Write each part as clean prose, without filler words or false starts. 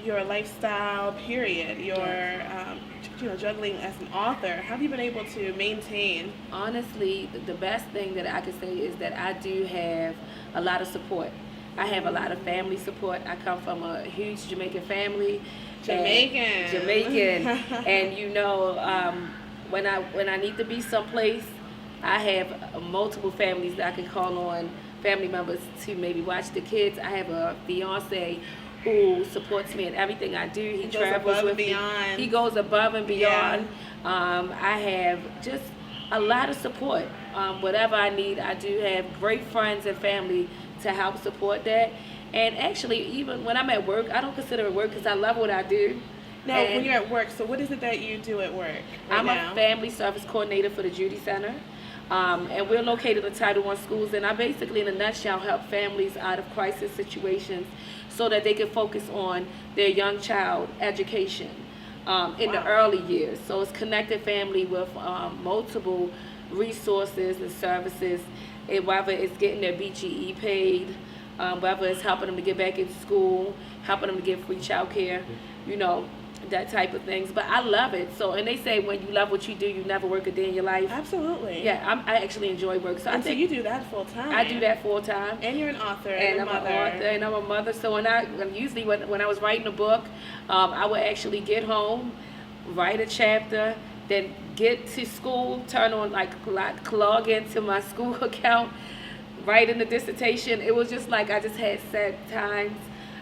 your lifestyle, period, your juggling as an author, how have you been able to maintain? Honestly, the best thing that I can say is that I do have a lot of support. I have a lot of family support. I come from a huge Jamaican family. Jamaican. And when I need to be someplace, I have multiple families that I can call on, family members to maybe watch the kids. I have a fiance who supports me in everything I do. He travels with me. He goes above and beyond. I have just a lot of support. Whatever I need, I do have great friends and family to help support that. And actually, even when I'm at work, I don't consider it work because I love what I do. No, when you're at work, so what is it that you do at work I'm a family service coordinator for the Judy Center. And we're located in Title I schools, and I basically, in a nutshell, help families out of crisis situations so that they can focus on their young child education in the early years. So it's connected family with multiple resources and services, whether it's getting their BGE paid, whether it's helping them to get back into school, helping them to get free child care, that type of things. But I love it. So, and they say when you love what you do, you never work a day in your life. Absolutely. Yeah, I actually enjoy work. So so you do that full time. I do that full time. And you're an author and I'm an author and I'm a mother. So when I was writing a book, I would actually get home, write a chapter, then get to school, turn on log into my school account, write in the dissertation. It was just like I just had set times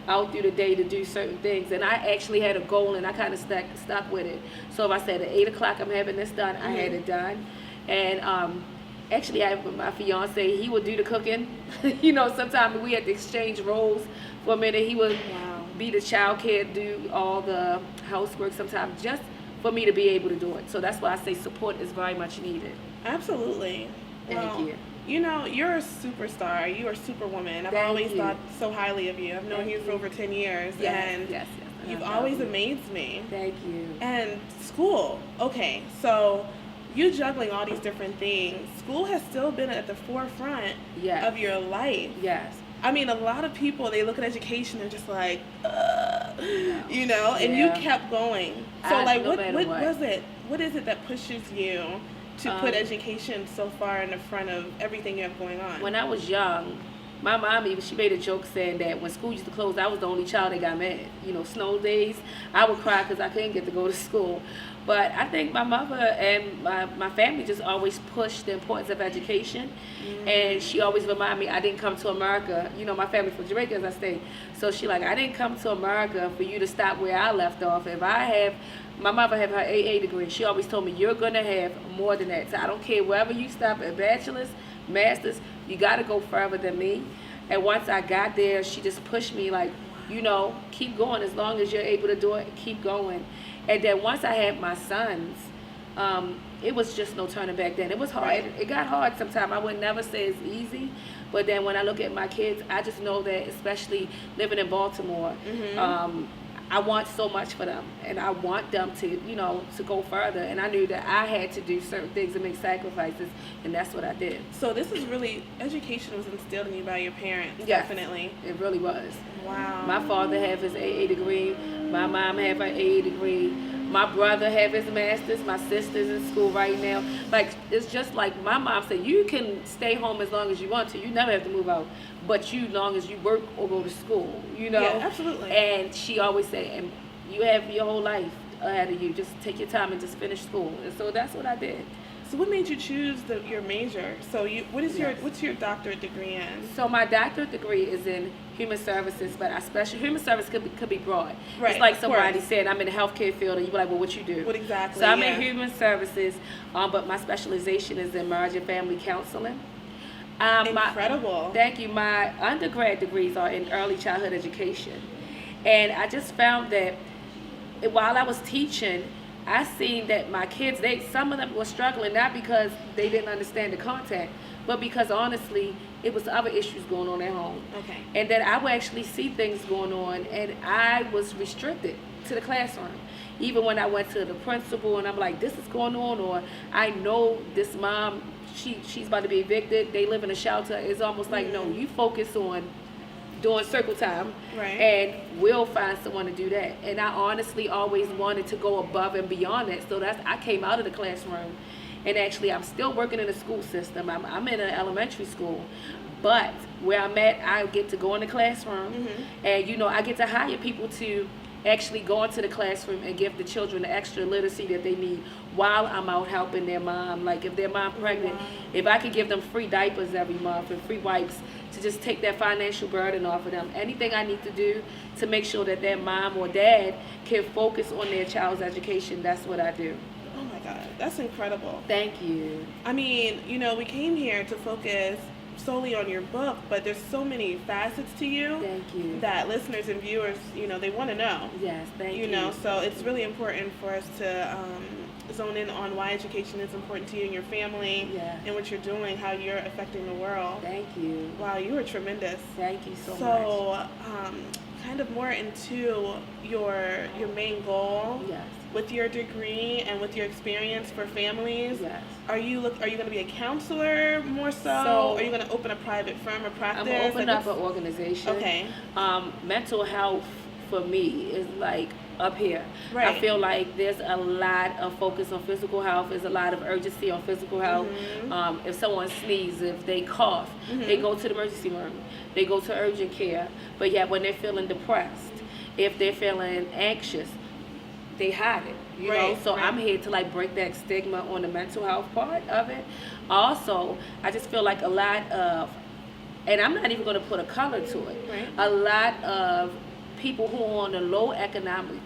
out through the day to do certain things, and I actually had a goal, and I kind of stuck with it. So if I said at 8 o'clock I'm having this done, I had it done. And actually, I have my fiance. He would do the cooking. Sometimes we had to exchange roles for a minute. He would be the child care, do all the housework sometimes, just for me to be able to do it. So that's why I say support is very much needed. Absolutely. Thank you. You're a superstar. You are Superwoman. I've always thought so highly of you. I've known you for over 10 years. Yes. You've always amazed me. Thank you. And school. Okay, so you juggling all these different things. School has still been at the forefront of your life. Yes. I mean, a lot of people, they look at education and just like, and you kept going. So, what is it that pushes you to put education so far in the front of everything you have going on? When I was young, my mom she made a joke saying that when school used to close, I was the only child that got mad. Snow days, I would cry because I couldn't get to go to school. But I think my mother and my family just always pushed the importance of education. And she always reminded me, I didn't come to America. My family from Jamaica, as I say. So she I didn't come to America for you to stop where I left off. My mother had her AA degree. She always told me, you're going to have more than that. So I don't care wherever you stop at bachelor's, master's, you got to go further than me. And once I got there, she just pushed me keep going. As long as you're able to do it, keep going. And then once I had my sons, it was just no turning back then. It was hard. Right. It got hard sometimes. I would never say it's easy. But then when I look at my kids, I just know that, especially living in Baltimore, I want so much for them, and I want them to, to go further. And I knew that I had to do certain things and make sacrifices, and that's what I did. So this is really, education was instilled in you by your parents, yes, definitely. It really was. Wow. My father had his AA degree. My mom had her AA degree. My brother have his master's. My sister's in school right now. It's just like my mom said, you can stay home as long as you want to. You never have to move out. But long as you work or go to school, Yeah, absolutely. And she always said, and you have your whole life ahead of you. Just take your time and just finish school. And so that's what I did. So what made you choose your major? So what's your doctorate degree in? So my doctorate degree is in human services, but human service could be broad. Right, it's like somebody said, I'm in the healthcare field, and you be like, well, what you do? What exactly? So I'm in human services, but my specialization is in marriage and family counseling. Incredible. Thank you. My undergrad degrees are in early childhood education. And I just found that while I was teaching, I seen that my kids, some of them were struggling, not because they didn't understand the content, but because honestly, it was other issues going on at home. Okay. And that I would actually see things going on, and I was restricted to the classroom. Even when I went to the principal and I'm like, this is going on, or I know this mom, she's about to be evicted, they live in a shelter. It's almost like, no, you focus on doing circle time, and we'll find someone to do that. And I honestly always wanted to go above and beyond that. So I came out of the classroom, and actually I'm still working in the school system. I'm in an elementary school, but where I'm at, I get to go in the classroom, and I get to hire people to actually go into the classroom and give the children the extra literacy that they need while I'm out helping their mom. Like if their mom pregnant, if I could give them free diapers every month and free wipes to just take that financial burden off of them. Anything I need to do to make sure that their mom or dad can focus on their child's education, that's what I do. Oh my God, that's incredible. Thank you. I mean, we came here to focus solely on your book, but there's so many facets to you. Thank you. That listeners and viewers, they want to know. Yes, thank you. So it's really important for us to zone in on why education is important to you and your family, and what you're doing, how you're affecting the world. Thank you. Wow, you were tremendous. Thank you so much. So, kind of more into your main goal. Yes. With your degree and with your experience for families, yes. Are you going to be a counselor more so? Are you going to open a private firm or practice? I'm going to open up an organization. Okay. Mental health for me is like up here. Right. I feel like there's a lot of focus on physical health. There's a lot of urgency on physical health. If someone sneezes, if they cough, they go to the emergency room. They go to urgent care. But yet when they're feeling depressed, if they're feeling anxious, they hide it, you know. So I'm here to like break that stigma on the mental health part of it. Also, I just feel like a lot of, and I'm not even going to put a color to it, a lot of people who are on a low economic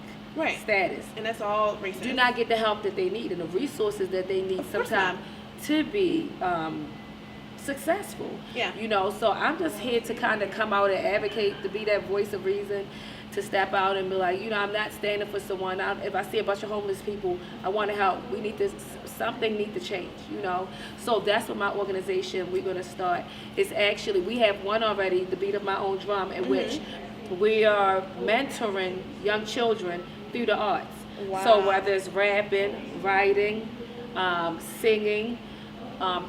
status, and that's all racist, do not get the help that they need and the resources that they need sometimes to be successful. So I'm just here to kind of come out and advocate, to be that voice of reason, to step out and be like, I'm not standing for someone. If I see a bunch of homeless people, I want to help. We need something need to change, So that's what my organization we're going to start. It's actually, we have one already, The Beat of My Own Drum, in which we are mentoring young children through the arts. Wow. So whether it's rapping, writing, singing,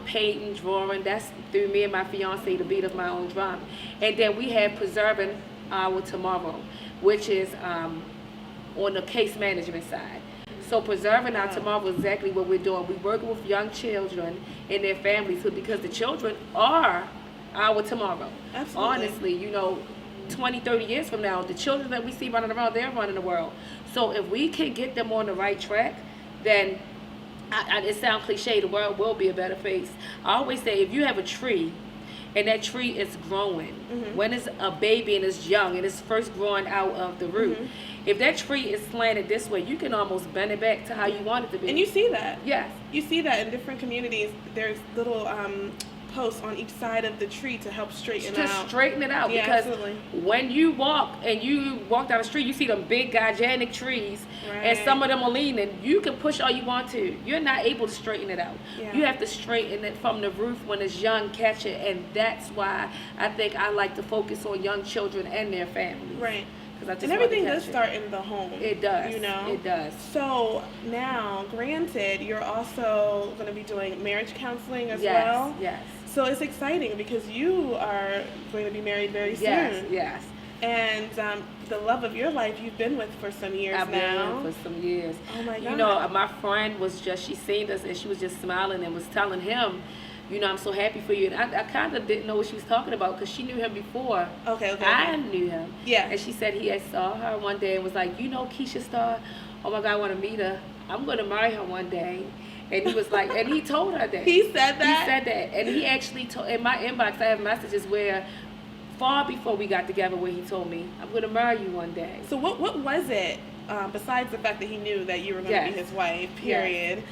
painting, drawing, that's through me and my fiance, The Beat of My Own Drum. And then we have Preserving Our Tomorrow, which is on the case management side. So Preserving Our Tomorrow is exactly what we're doing. We're working with young children and their families because the children are our tomorrow. Absolutely. Honestly, 20, 30 years from now, the children that we see running around, they're running the world. So if we can get them on the right track, then it sounds cliche, the world will be a better place. I always say, if you have a tree and that tree is growing, when it's a baby and it's young and it's first growing out of the root, if that tree is slanted this way, you can almost bend it back to how you want it to be. And you see that. Yes. You see that in different communities. There's little posts on each side of the tree to help straighten it out. To straighten it out. Yeah, because absolutely. when you walk down the street, you see them big gigantic trees, and some of them are leaning. You can push all you want to. You're not able to straighten it out. You have to straighten it from the roof when it's young, catch it, and that's why I think I like to focus on young children and their families. Right. And everything does start in the home. It does. It does. So now, granted, you're also going to be doing marriage counseling as well. Yes. So it's exciting because you are going to be married very soon. Yes. And the love of your life you've been with for some years now. I've been with for some years. Oh my God. My friend she seen us and she was just smiling and was telling him, I'm so happy for you. And I kind of didn't know what she was talking about because she knew him before. Okay. I knew him. Yeah. And she said he had saw her one day and was like, Keisha Starr? Oh my God, I want to meet her. I'm going to marry her one day. And he was like, and he told her that. He said that? He said that. And he actually told, in my inbox, I have messages where, far before we got together, where he told me, I'm going to marry you one day. So what was it, besides the fact that he knew that you were going to be his wife, period,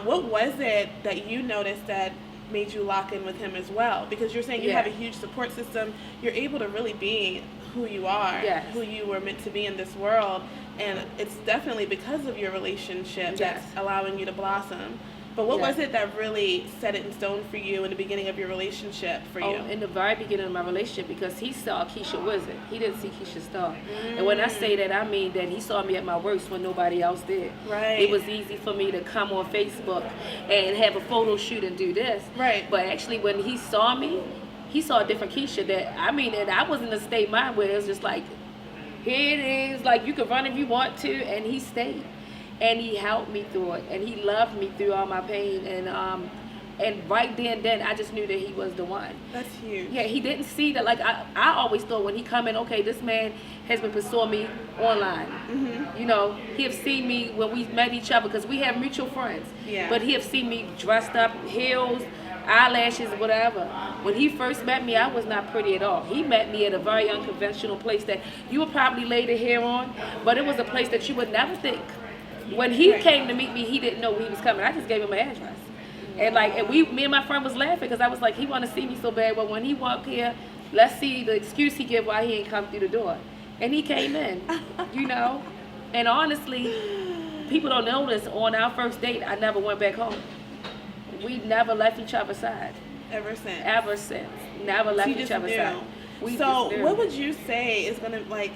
what was it that you noticed that made you lock in with him as well? Because you're saying you have a huge support system. You're able to really be who you are, who you were meant to be in this world. And it's definitely because of your relationship that's allowing you to blossom. But what was it that really set it in stone for you in the beginning of your relationship for you? In the very beginning of my relationship, because he saw Keisha Wizard. He didn't see Keisha Starr. And when I say that, I mean that he saw me at my worst when nobody else did. Right. It was easy for me to come on Facebook and have a photo shoot and do this. Right. But actually, when he saw me, he saw a different Keisha and I was in a state of mind where it was just like, here it is, like you can run if you want to, and he stayed. And he helped me through it, and he loved me through all my pain, and right then I just knew that he was the one. That's huge. Yeah, he didn't see that. Like I always thought when he come in, okay, this man has been pursuing me online. Mm-hmm. You know, he have seen me when we met each other because we have mutual friends. Yeah. But he have seen me dressed up, heels, eyelashes, whatever. When he first met me, I was not pretty at all. He met me at a very unconventional place that you would probably lay the hair on, but it was a place that you would never think. When he came to meet me, he didn't know he was coming. I just gave him an address. And me and my friend was laughing because I was like, he want to see me so bad. But when he walked here, let's see the excuse he give why he ain't come through the door. And he came in, you know. And honestly, people don't know this. On our first date, I never went back home. We never left each other's side. Ever since. Ever since. Never left each other's side. So what would you say is going to, like,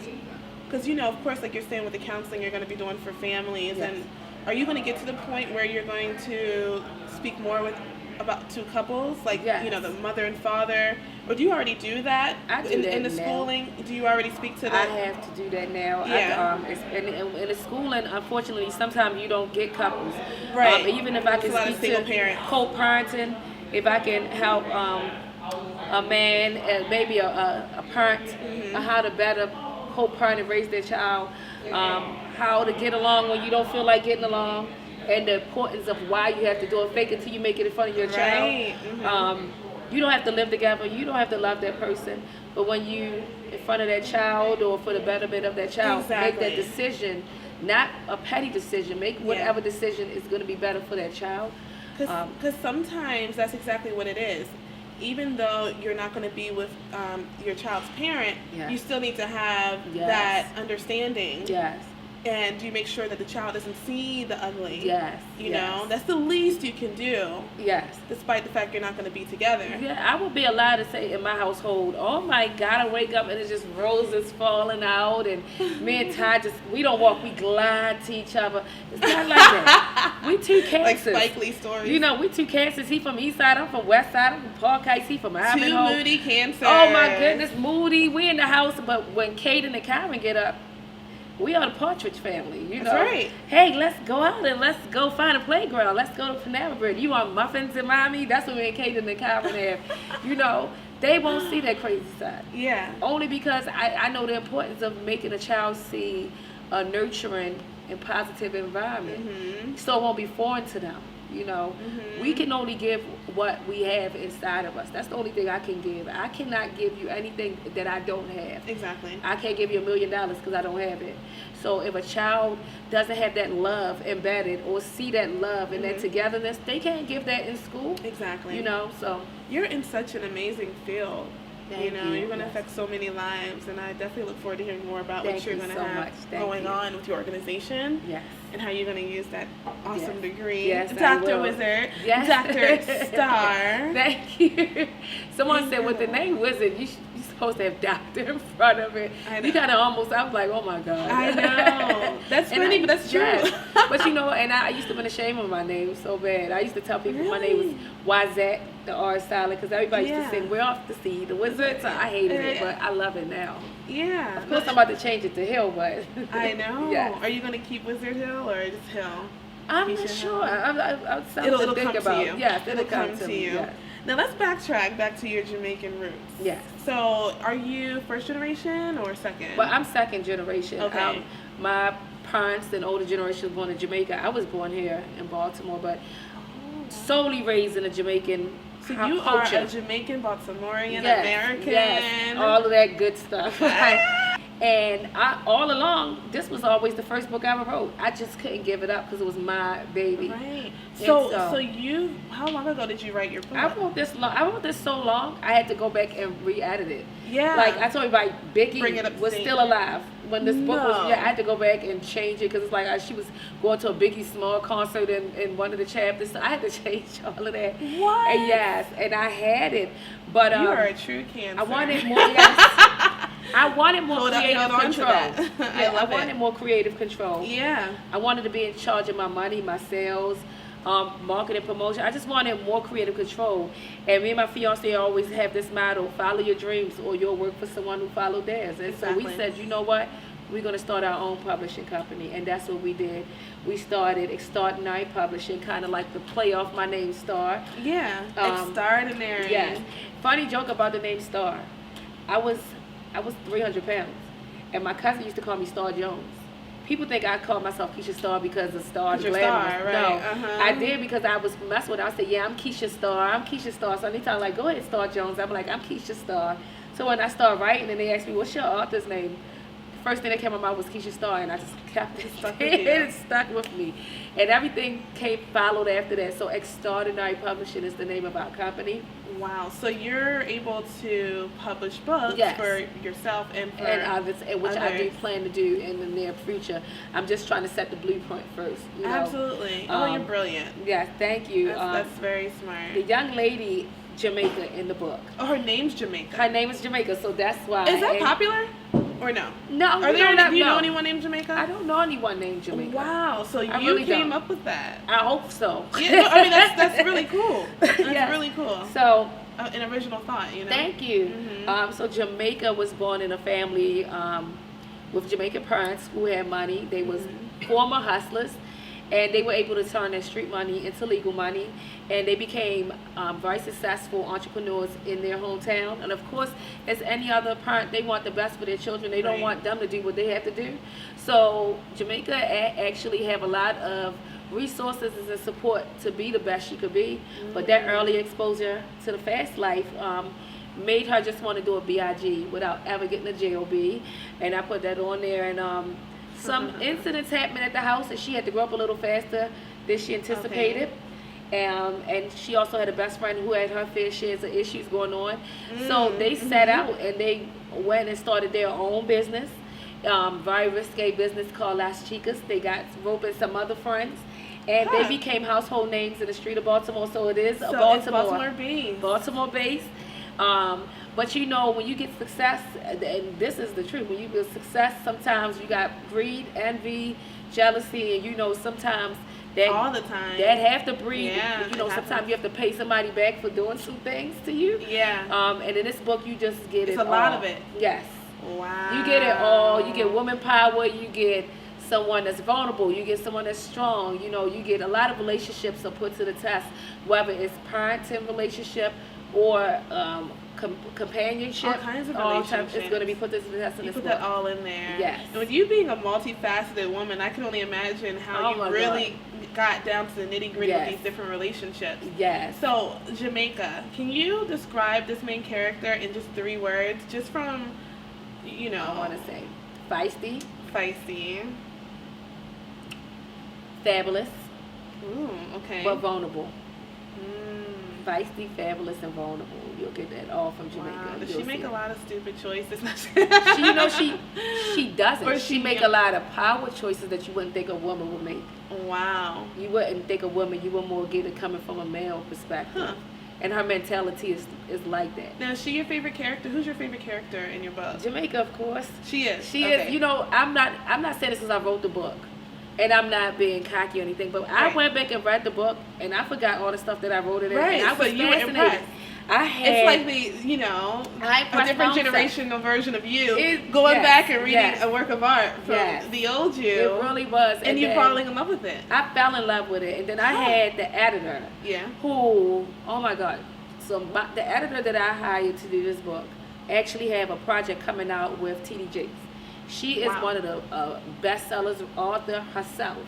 because, you know, of course, like you're saying with the counseling you're going to be doing for families, yes. and are you going to get to the point where you're going to speak more about two couples, like, yes. you know, the mother and father, or do you already do that? I do that in the now. schooling? Do you already speak to that? I have to do that now. Yeah. In the schooling, unfortunately, sometimes you don't get couples. Right. Even if I can speak to co-parenting, if I can help a man and maybe a parent mm-hmm. on how to better co-parent and raise their child, how to get along when you don't feel like getting along, and the importance of why you have to do it, fake it till you make it in front of your child. Mm-hmm. You don't have to live together, you don't have to love that person, but when you in front of that child or for the betterment of that child, exactly. make that decision, not a petty decision, make whatever decision is going to be better for that child. Because sometimes that's exactly what it is. Even though you're not going to be with your child's parent, you still need to have that understanding. Yes. And you make sure that the child doesn't see the ugly. Yes. You know, that's the least you can do. Yes. Despite the fact you're not going to be together. Yeah, I would be allowed to say in my household, oh my God, I wake up and it's just roses falling out, and me and Ty we don't walk, we glide to each other. It's not like that. We two cancers. Like Spike Lee stories. You know, we two cancers. He from East Side, I'm from West Side, I'm from Park Heights, he from Ivanhoe. Two moody cancers. Oh my goodness, moody. We in the house, but when Kate and Karen get up, we are the Partridge Family, you know. That's right. Hey, let's go out and let's go find a playground. Let's go to Panera Bread. You want muffins and mommy? That's what me and Kate and Karen have. You know, they won't see that crazy side. Yeah. Only because I know the importance of making a child see a nurturing and positive environment. Mm-hmm. So it won't be foreign to them. You know, we can only give what we have inside of us. That's the only thing I can give. I cannot give you anything that I don't have. Exactly. I can't give you $1 million because I don't have it. So if a child doesn't have that love embedded or see that love and that togetherness, they can't give that in school. Exactly. You know, so. You're in such an amazing field. Thank you. You're going to affect so many lives, and I definitely look forward to hearing more about what you're going to have going on with your organization. Yes. And how you're going to use that awesome degree. Yes, Dr. Wizard. Yes. Dr. Starr. Thank you. Someone said with the name Wizard, you're supposed to have doctor in front of it. I know. You kind of almost, I was like, oh my God. I know. That's funny, but that's true. Yes. But you know, and I used to be ashamed of my name so bad. I used to tell people my name was Wizette, the R is silent, because everybody used to sing, we're off to see the wizard. So I hated it, but I love it now. Yeah. Of course, I'm about to change it to Hill, but. I know. Yes. Are you going to keep Wizard Hill or just Hill? I'm not sure. I'm it'll come about. To you. Yes, it'll come to you. Yes. Now let's backtrack back to your Jamaican roots. Yes. So are you first generation or second? Well, I'm second generation. Okay. My parents and older generation was born in Jamaica. I was born here in Baltimore, but solely raised in a Jamaican So culture. you are a Jamaican, Baltimorean, American. Yes, all of that good stuff. And all along, this was always the first book I ever wrote. I just couldn't give it up because it was my baby. Right. So how long ago did you write your book? I wrote this so long, I had to go back and re-edit it. Yeah. Like I told you, like Biggie was still alive when this book was. Yeah, I had to go back and change it because it's like she was going to a Biggie Small concert in one of the chapters. So I had to change all of that. What? And yes, and I had it, but you are a true Cancer. I wanted more. Yes. I wanted more creative control. I wanted more creative control. Yeah. I wanted to be in charge of my money, my sales. marketing, promotion. I just wanted more creative control. And me and my fiance always have this motto: follow your dreams, or you'll work for someone who followed theirs. And exactly. so we said, you know what? We're going to start our own publishing company, and that's what we did. We started Extraordinaire Publishing, kind of like the play off my name, Starr. Yeah, Extraordinary. Yes. Funny joke about the name Starr. I was 300 pounds, and my cousin used to call me Star Jones. People think I called myself Keisha Starr because of Starr. Star, right? No, I did because I was messing with it. I said, yeah, I'm Keisha Starr. I'm Keisha Starr. So anytime like, go ahead, Star Jones, I'm like, I'm Keisha Starr. So when I started writing and they asked me, what's your author's name? First thing that came to my mouth was Keisha Starr, and I just kept it stuck with me. And everything followed after that. So Extraordinary Publishing is the name of our company. Wow. So you're able to publish books for yourself and for others, which I do plan to do in the near future. I'm just trying to set the blueprint first. You know? Absolutely. You're brilliant. Yes, thank you. That's very smart. The young lady, Jamaica, in the book. Oh, her name's Jamaica. Her name is Jamaica, so that's why. Is that popular? Or no? No. Do you know anyone named Jamaica? I don't know anyone named Jamaica. Wow. So you really came up with that? I hope so. Yeah, no, I mean, that's really cool. That's really cool. So an original thought, you know. Thank you. Mm-hmm. So Jamaica was born in a family with Jamaican parents who had money. They was former hustlers, and they were able to turn their street money into legal money, and they became very successful entrepreneurs in their hometown. And of course, as any other parent, they want the best for their children. They don't want them to do what they have to do. So Jamaica actually have a lot of resources and support to be the best she could be. But that early exposure to the fast life made her just want to do a BIG without ever getting a JOB. And I put that on there. And some incidents happened at the house, and she had to grow up a little faster than she anticipated. And she also had a best friend who had her fair shares of issues going on. So they set out and they went and started their own business, very risque business called Las Chicas. They got rope and some other friends, and they became household names in the street of Baltimore. So it is Baltimore based. But you know, when you get success, and this is the truth, when you get success, sometimes you got greed, envy, jealousy, and you know, sometimes that all the time that have to breed. Yeah, you know, sometimes you have to pay somebody back for doing some things to you. Yeah. And in this book, you just get it's a lot of it. Yes. Wow. You get it all. You get woman power. You get someone that's vulnerable. You get someone that's strong. You know, you get a lot of relationships are put to the test, whether it's parenting relationship or companionship. All kinds of relationships. It's going to be put to the test in this book. Put that all in there. Yes. And with you being a multifaceted woman, I can only imagine how you really got down to the nitty gritty with these different relationships. Yes. So Jamaica, can you describe this main character in just 3 words, just from, you know? I want to say feisty, fabulous, okay, but vulnerable. Feisty, fabulous, and vulnerable. You'll get that all from Jamaica. Wow. Does she make a lot of stupid choices? she doesn't. Or she make a lot of power choices that you wouldn't think a woman would make. Wow. You wouldn't think a woman. You would more get it coming from a male perspective. Huh. And her mentality is like that. Now, is she your favorite character? Who's your favorite character in your book? Jamaica, of course. She is. She is. You know, I'm not saying this because I wrote the book. And I'm not being cocky or anything, but I went back and read the book, and I forgot all the stuff that I wrote in it. Right, and I was so you were impressed. It's like a different generational version of you going back and reading a work of art from the old you. It really was. And you falling in love with it. I fell in love with it. And then I had the editor. Yeah. Who, oh my God. So the editor that I hired to do this book actually have a project coming out with T.D. Jakes. She is one of the bestsellers author herself.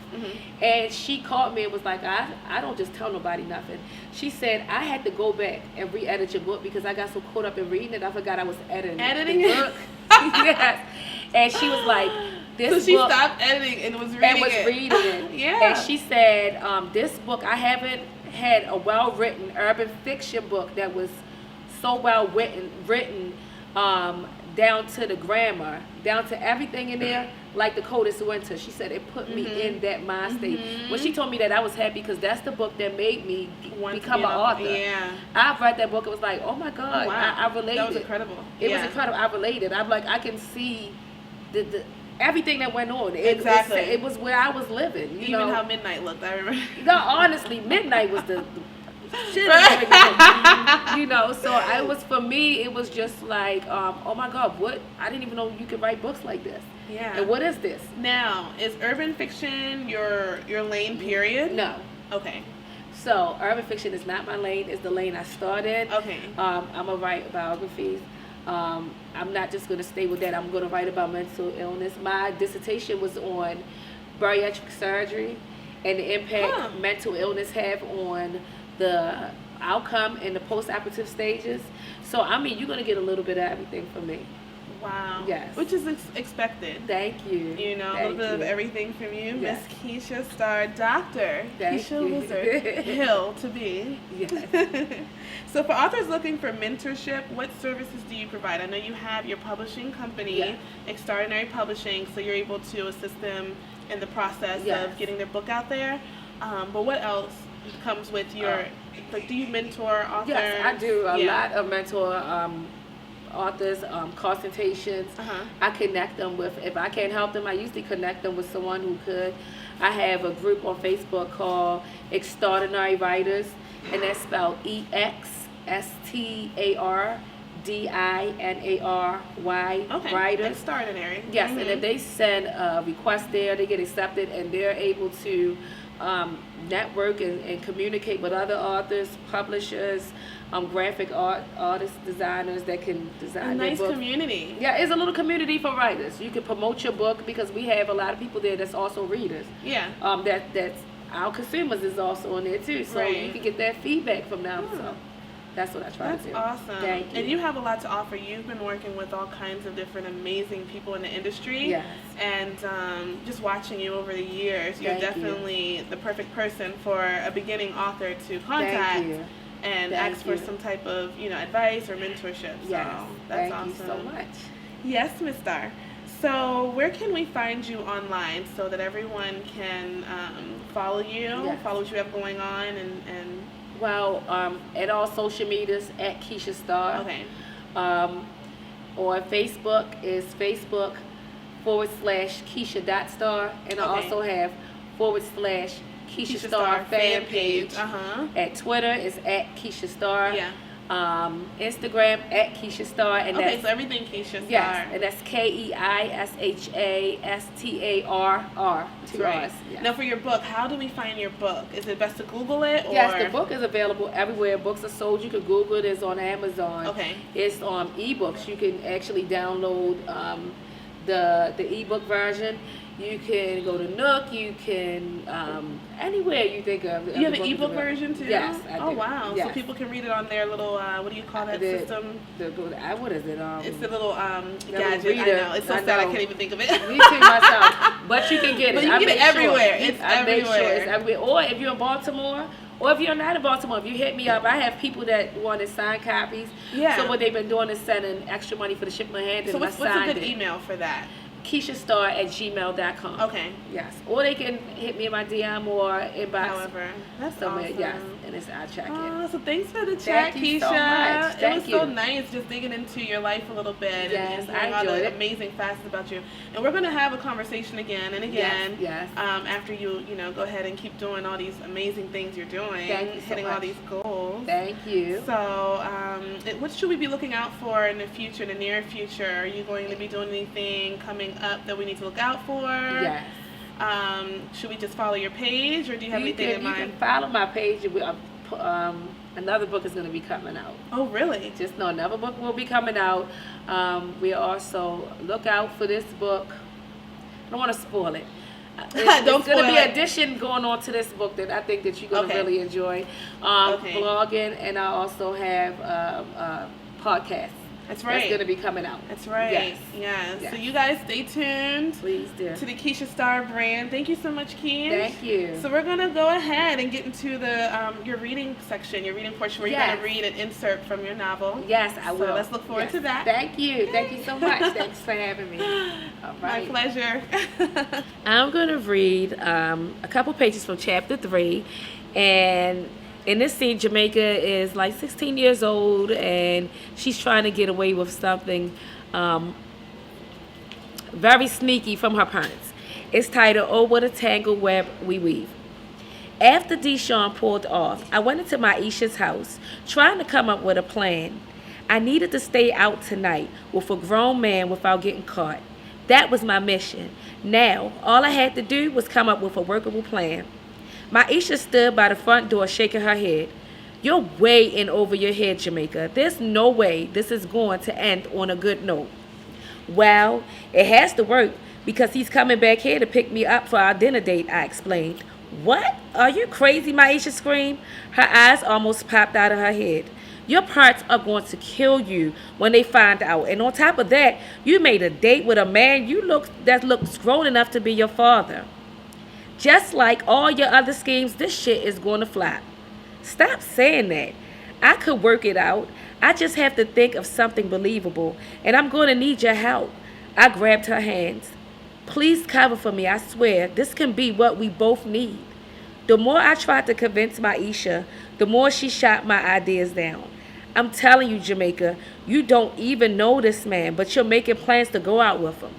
And she called me and was like, I don't just tell nobody nothing. She said, I had to go back and re-edit your book because I got so caught up in reading it, I forgot I was editing the book. Yes. And she was like, this book. So she stopped editing and was reading it. Yeah. And she said, this book, I haven't had a well-written urban fiction book that was so well written down to the grammar, down to everything in there, like the Coldest Winter. She said it put me in that mind state. When she told me that, I was happy because that's the book that made me become an author. Yeah. I read that book. It was like, oh my God, I related. That was incredible. It was incredible. I related. I'm like, I can see everything that went on. Exactly. It was where I was living. You know how midnight looked, I remember. No, honestly, midnight was the shit. You know, so for me, it was just like, oh my God, what? I didn't even know you could write books like this. Yeah. And what is this? Now, is urban fiction your lane, period? No. Okay. So, urban fiction is not my lane. It's the lane I started. Okay. I'm going to write biographies. I'm not just going to stay with that. I'm going to write about mental illness. My dissertation was on bariatric surgery and the impact mental illness have on the outcome in the post-operative stages. So, I mean, you're going to get a little bit of everything from me. Wow. Yes. Which is expected. Thank you. You know, a little bit of everything from you. Miss Keisha Starr, Dr. Keisha Wizard Hill to be. Yes. So for authors looking for mentorship, what services do you provide? I know you have your publishing company, Extraordinary Publishing, so you're able to assist them in the process of getting their book out there. But what else comes with your, like, do you mentor authors? Yes, I do a lot of mentor authors, consultations. I connect them with, if I can't help them, I usually connect them with someone who could. I have a group on Facebook called Extraordinary Writers, and that's spelled EXSTARDINARY Writers. Extraordinary. Yes, and if they send a request there, they get accepted, and they're able to network and communicate with other authors, publishers, graphic artists, designers that can design their nice book. Community. Yeah, it's a little community for writers. You can promote your book because we have a lot of people there that's also readers. Yeah. That's our consumers is also on there too, so you can get that feedback from them. So that's what I try to do. That's awesome. Thank you. And you have a lot to offer. You've been working with all kinds of different amazing people in the industry. Yes. And just watching you over the years, you're definitely the perfect person for a beginning author to contact. Thank you. And ask for some type of, advice or mentorship. So yes. that's Thank awesome. you so much. Yes, Ms. Starr. So where can we find you online so that everyone can follow you, follow what you have going on, and well, at all social medias at Keisha Starr. Okay. On Facebook is Facebook.com/Keisha.Starr, and I also have /Keisha Starr fan page. At Twitter is at Keisha Starr. Yeah. Instagram at Keisha Starr, and so everything Keisha Starr. Yes, and that's KeishaStarr. Right. Yes. Now for your book, how do we find your book? Is it best to Google it? Or? Yes, the book is available everywhere books are sold. You can Google it. It's on Amazon. Okay. It's on ebooks. You can actually download the ebook version. You can go to Nook. You can anywhere you think of. You have an ebook version too? Yes, I do. Oh wow! Yes. So people can read it on their little what do you call that system? What is it? It's the little gadget. Reader. I know. It's so sad I can't even think of it. Me too myself. But you can get it. But you can get it everywhere. It's everywhere. Sure it's everywhere. Or if you're in Baltimore. Or if you're not in Baltimore, if you hit me up, I have people that want to sign copies. Yeah. So what they've been doing is sending extra money for the shipment hand. So what's a good email for that? KeishaStarr@gmail.com. Okay. Yes. Or they can hit me in my DM or inbox. However, that's somewhere. Awesome. Yes. And I check it. So thanks for the chat, Thank you Keisha. So much. It was so nice just digging into your life a little bit and hearing all the amazing facts about you. And we're going to have a conversation again and again. Yes. After you go ahead and keep doing all these amazing things you're doing. Thank you so hitting much. all these goals. Thank you. So, what should we be looking out for in the future, in the near future? Are you going to be doing anything coming up that we need to look out for? Yes. Should we just follow your page, or do you have anything in mind? You can follow my page. Another book is going to be coming out. Oh, really? Just know another book will be coming out. We also look out for this book. I don't want to spoil it. It's going to be an addition going on to this book that I think that you're going to really enjoy. Blogging, and I also have a podcast. That's right. That's going to be coming out. That's right. Yes. So you guys stay tuned. Please do. To the Keisha Starr brand. Thank you so much, Keisha. Thank you. So we're going to go ahead and get into the your reading section, your reading portion where you're going to read an insert from your novel. Yes, I will. So let's look forward to that. Thank you. Thank you so much. Thanks for having me. All right. My pleasure. I'm going to read a couple pages from chapter 3, and in this scene, Jamaica is like 16 years old, and she's trying to get away with something very sneaky from her parents. It's titled, Oh, What a Tangled Web We Weave. After Deshaun pulled off, I went into Maisha's house, trying to come up with a plan. I needed to stay out tonight with a grown man without getting caught. That was my mission. Now, all I had to do was come up with a workable plan. Maisha stood by the front door shaking her head. You're way in over your head, Jamaica. There's no way this is going to end on a good note. Well, it has to work because he's coming back here to pick me up for our dinner date, I explained. What? Are you crazy? Maisha screamed. Her eyes almost popped out of her head. Your parents are going to kill you when they find out. And on top of that, you made a date with a man that looks grown enough to be your father. Just like all your other schemes, this shit is going to flop. Stop saying that. I could work it out. I just have to think of something believable. And I'm going to need your help. I grabbed her hands. Please cover for me, I swear. This can be what we both need. The more I tried to convince Maisha, the more she shot my ideas down. I'm telling you, Jamaica, you don't even know this man, but you're making plans to go out with him.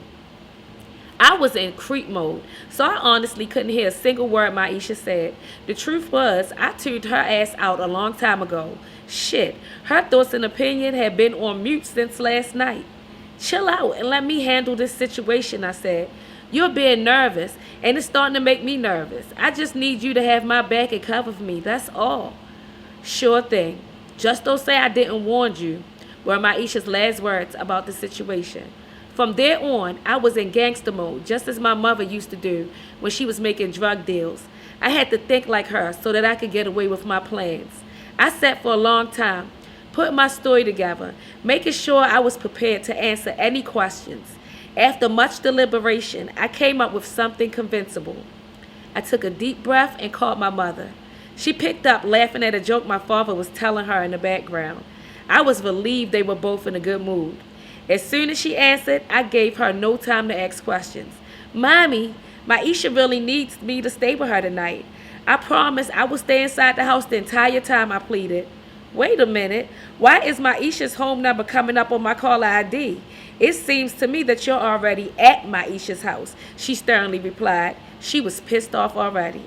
I was in creep mode, so I honestly couldn't hear a single word Maisha said. The truth was, I tuned her ass out a long time ago. Shit, her thoughts and opinion had been on mute since last night. Chill out and let me handle this situation, I said. You're being nervous, and it's starting to make me nervous. I just need you to have my back and cover for me, that's all. Sure thing. Just don't say I didn't warn you, were Maisha's last words about the situation. From there on, I was in gangster mode, just as my mother used to do when she was making drug deals. I had to think like her so that I could get away with my plans. I sat for a long time, putting my story together, making sure I was prepared to answer any questions. After much deliberation, I came up with something convincible. I took a deep breath and called my mother. She picked up, laughing at a joke my father was telling her in the background. I was relieved they were both in a good mood. As soon as she answered, I gave her no time to ask questions. Mommy, Maisha really needs me to stay with her tonight. I promise I will stay inside the house the entire time, I pleaded. Wait a minute. Why is Maisha's home number coming up on my caller ID? It seems to me that you're already at Maisha's house, she sternly replied. She was pissed off already.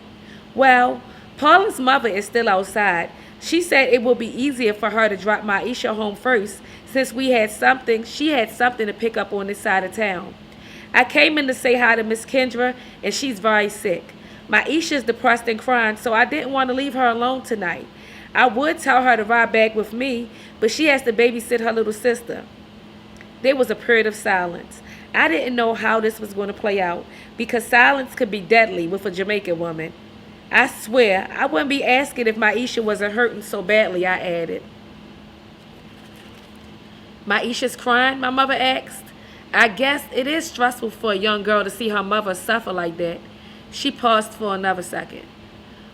Well, Paula's mother is still outside. She said it would be easier for her to drop Maisha home first since she had something to pick up on this side of town. I came in to say hi to Miss Kendra, and she's very sick. Maisha's depressed and crying, so I didn't want to leave her alone tonight. I would tell her to ride back with me, but she has to babysit her little sister. There was a period of silence. I didn't know how this was going to play out because silence could be deadly with a Jamaican woman. I swear, I wouldn't be asking if Maisha wasn't hurting so badly, I added. Maisha's crying, my mother asked. I guess it is stressful for a young girl to see her mother suffer like that. She paused for another second.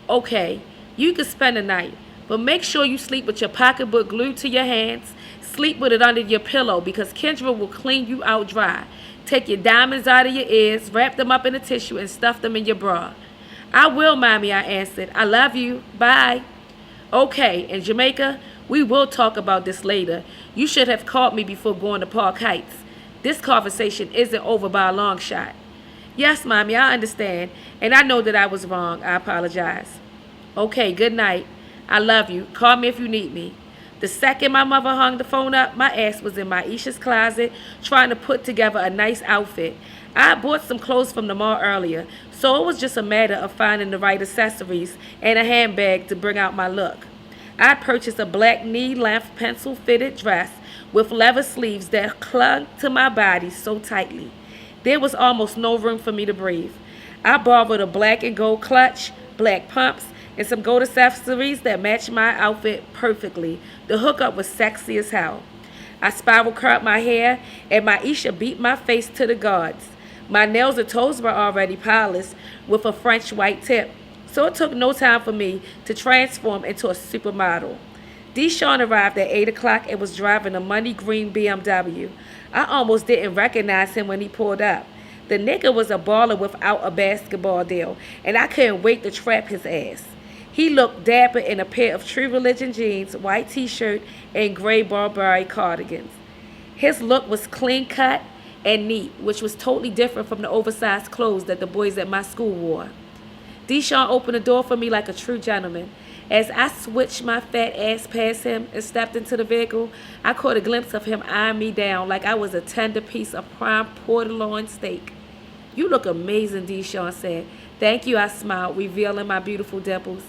Okay, you can spend the night, but make sure you sleep with your pocketbook glued to your hands. Sleep with it under your pillow because Kendra will clean you out dry. Take your diamonds out of your ears, wrap them up in a tissue, and stuff them in your bra. I will, Mommy, I answered. I love you. Bye. Okay, in Jamaica, we will talk about this later. You should have called me before going to Park Heights. This conversation isn't over by a long shot. Yes, Mommy, I understand, and I know that I was wrong. I apologize. Okay, good night. I love you. Call me if you need me. The second my mother hung the phone up, my ass was in Maisha's closet trying to put together a nice outfit. I had bought some clothes from the mall earlier, so it was just a matter of finding the right accessories and a handbag to bring out my look. I purchased a black knee-length pencil-fitted dress with leather sleeves that clung to my body so tightly. There was almost no room for me to breathe. I borrowed a black and gold clutch, black pumps, and some gold accessories that matched my outfit perfectly. The hookup was sexy as hell. I spiral curled my hair, and Maisha beat my face to the guards. My nails and toes were already polished with a French white tip, so it took no time for me to transform into a supermodel. Deshaun arrived at 8 o'clock and was driving a money green BMW. I almost didn't recognize him when he pulled up. The nigga was a baller without a basketball deal, and I couldn't wait to trap his ass. He looked dapper in a pair of True Religion jeans, white t-shirt, and gray Burberry cardigans. His look was clean cut, and neat, which was totally different from the oversized clothes that the boys at my school wore. Deshaun opened the door for me like a true gentleman. As I switched my fat ass past him and stepped into the vehicle, I caught a glimpse of him eyeing me down like I was a tender piece of prime porterloin steak. "You look amazing," Deshaun said. "Thank you," I smiled, revealing my beautiful dimples.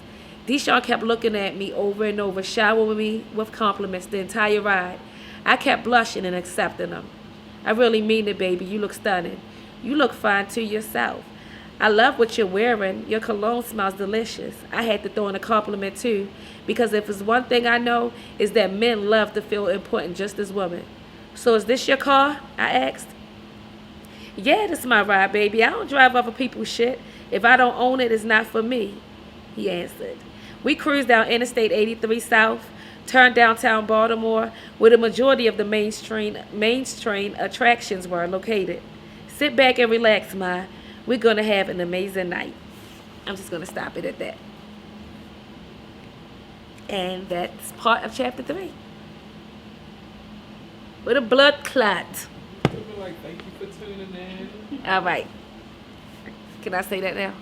Deshaun kept looking at me over and over, showering me with compliments the entire ride. I kept blushing and accepting them. "I really mean it, baby. You look stunning. You look fine too yourself. I love what you're wearing. Your cologne smells delicious." I had to throw in a compliment too, because if it's one thing I know, is that men love to feel important just as women. "So is this your car?" I asked. "Yeah, this is my ride, baby. I don't drive other people's shit. If I don't own it, it's not for me," he answered. We cruised down Interstate 83 South, turned downtown Baltimore, where the majority of the mainstream attractions were located. Sit back and relax, Ma. We're going to have an amazing night. I'm just going to stop it at that. And that's part of chapter 3. With a blood clot. Like, thank you for tuning in. All right. Can I say that now?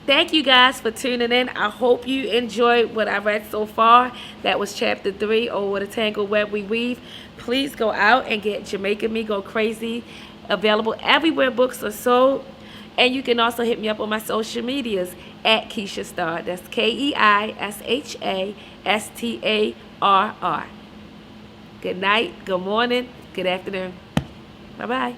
Thank you guys for tuning in. I hope you enjoyed what I read so far. That was chapter 3, Oh What a Tangled Web We Weave. Please go out and get Jamaica Me Go Crazy. Available everywhere books are sold. And you can also hit me up on my social medias at Keisha Starr. That's KeishAStarr. Good night, good morning, good afternoon. Bye-bye.